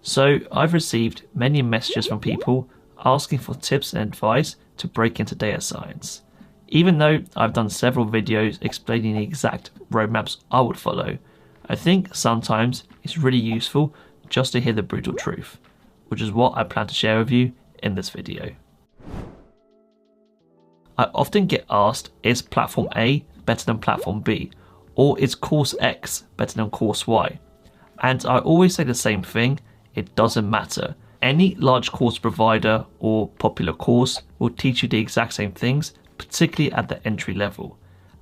So I've received many messages from people asking for tips and advice to break into data science. Even though I've done several videos explaining the exact roadmaps I would follow, I think sometimes it's really useful just to hear the brutal truth, which is what I plan to share with you in this video. I often get asked, is platform A better than platform B? Or is course X better than course Y? And I always say the same thing, it doesn't matter. Any large course provider or popular course will teach you the exact same things, particularly at the entry level.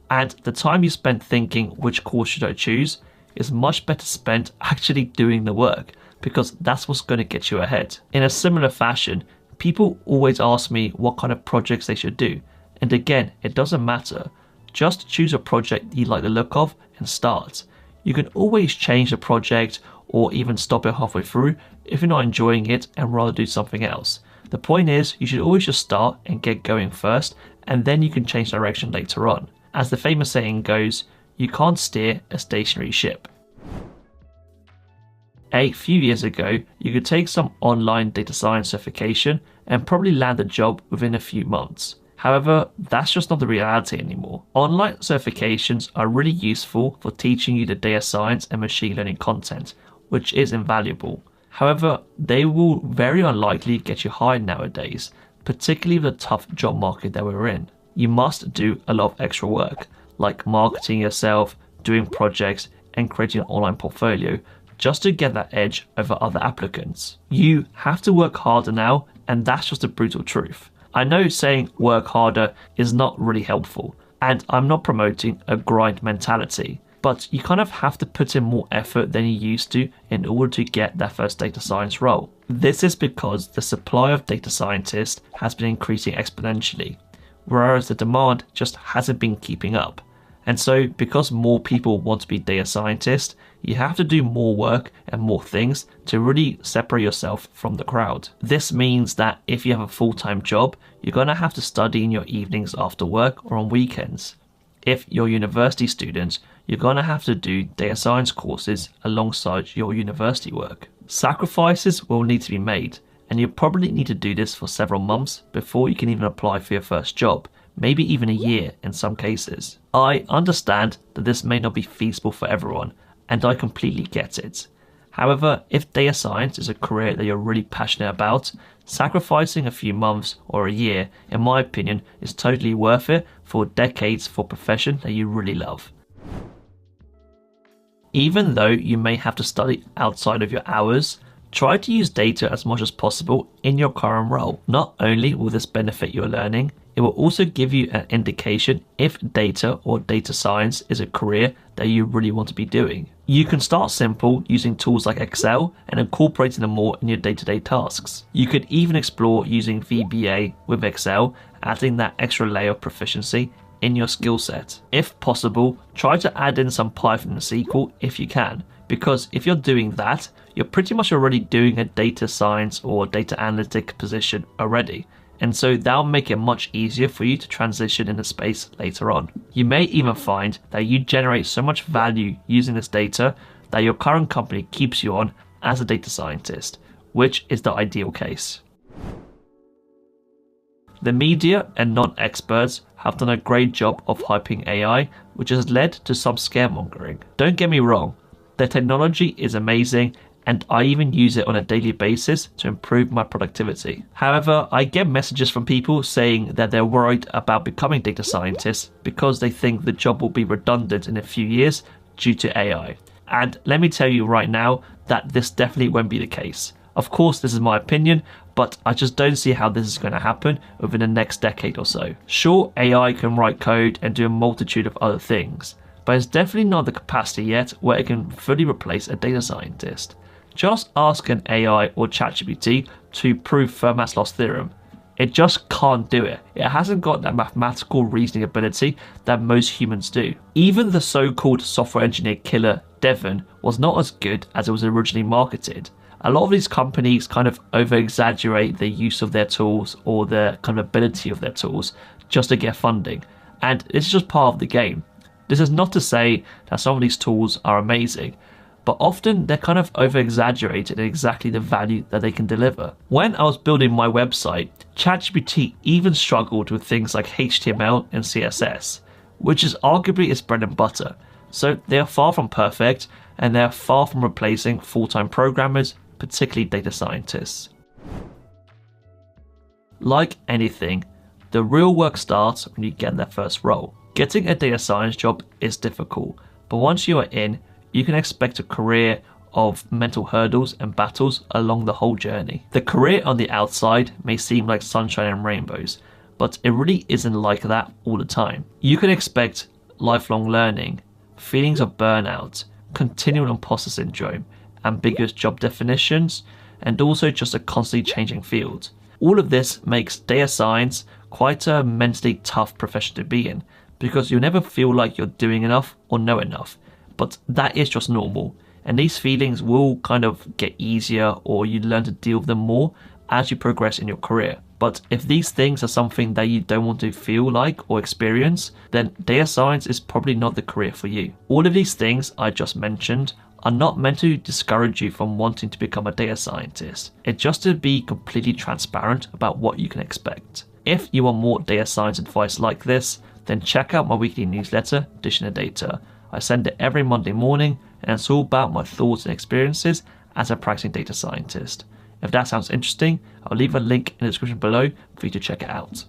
And the time you spend thinking which course should I choose is much better spent actually doing the work, because that's what's going to get you ahead. In a similar fashion, people always ask me what kind of projects they should do. And again, it doesn't matter. Just choose a project you like the look of and start. You can always change the project or even stop it halfway through if you're not enjoying it and rather do something else. The point is, you should always just start and get going first, and then you can change direction later on. As the famous saying goes, you can't steer a stationary ship. A few years ago, you could take some online data science certification and probably land a job within a few months. However, that's just not the reality anymore. Online certifications are really useful for teaching you the data science and machine learning content, which is invaluable. However, they will very unlikely get you hired nowadays, particularly with the tough job market that we're in. You must do a lot of extra work, like marketing yourself, doing projects, and creating an online portfolio, just to get that edge over other applicants. You have to work harder now, and that's just the brutal truth. I know saying work harder is not really helpful, and I'm not promoting a grind mentality, but you kind of have to put in more effort than you used to in order to get that first data science role. This is because the supply of data scientists has been increasing exponentially, whereas the demand just hasn't been keeping up. And so because more people want to be data scientists, you have to do more work and more things to really separate yourself from the crowd. This means that if you have a full-time job, you're going to have to study in your evenings after work or on weekends. If you're a university student, you're going to have to do data science courses alongside your university work. Sacrifices will need to be made, and you'll probably need to do this for several months before you can even apply for your first job, maybe even a year in some cases. I understand that this may not be feasible for everyone, and I completely get it. However, if data science is a career that you're really passionate about, sacrificing a few months or a year, in my opinion, is totally worth it for decades for a profession that you really love. Even though you may have to study outside of your hours, try to use data as much as possible in your current role. Not only will this benefit your learning, it will also give you an indication if data or data science is a career that you really want to be doing. You can start simple using tools like Excel and incorporating them more in your day-to-day tasks. You could even explore using VBA with Excel, adding that extra layer of proficiency in your skill set. If possible, try to add in some Python and SQL if you can, because if you're doing that, you're pretty much already doing a data science or data analytic position already. And so that'll make it much easier for you to transition in the space later on. You may even find that you generate so much value using this data that your current company keeps you on as a data scientist, which is the ideal case. The media and non-experts have done a great job of hyping AI, which has led to some scaremongering. Don't get me wrong, the technology is amazing, and I even use it on a daily basis to improve my productivity. However, I get messages from people saying that they're worried about becoming data scientists because they think the job will be redundant in a few years due to AI. And let me tell you right now that this definitely won't be the case. Of course, this is my opinion, but I just don't see how this is going to happen within the next decade or so. Sure, AI can write code and do a multitude of other things, but it's definitely not the capacity yet where it can fully replace a data scientist. Just ask an AI or ChatGPT to prove Fermat's loss theorem. It just can't do it. It hasn't got that mathematical reasoning ability that most humans do. Even the so-called software engineer killer Devon was not as good as it was originally marketed. A lot of these companies kind of over-exaggerate the use of their tools or the kind of ability of their tools just to get funding. And it's just part of the game. This is not to say that some of these tools are amazing, but often they're kind of over-exaggerated in exactly the value that they can deliver. When I was building my website, ChatGPT even struggled with things like HTML and CSS, which is arguably its bread and butter. So they are far from perfect, and they are far from replacing full-time programmers, particularly data scientists. Like anything, the real work starts when you get that first role. Getting a data science job is difficult, but once you are in, you can expect a career of mental hurdles and battles along the whole journey. The career on the outside may seem like sunshine and rainbows, but it really isn't like that all the time. You can expect lifelong learning, feelings of burnout, continual imposter syndrome, ambiguous job definitions, and also just a constantly changing field. All of this makes data science quite a mentally tough profession to be in, because you never feel like you're doing enough or know enough, but that is just normal. And these feelings will kind of get easier, or you learn to deal with them more as you progress in your career. But if these things are something that you don't want to feel like or experience, then data science is probably not the career for you. All of these things I just mentioned are not meant to discourage you from wanting to become a data scientist. It's just to be completely transparent about what you can expect. If you want more data science advice like this, then check out my weekly newsletter, Dishing the Data. I send it every Monday morning, and it's all about my thoughts and experiences as a practicing data scientist. If that sounds interesting, I'll leave a link in the description below for you to check it out.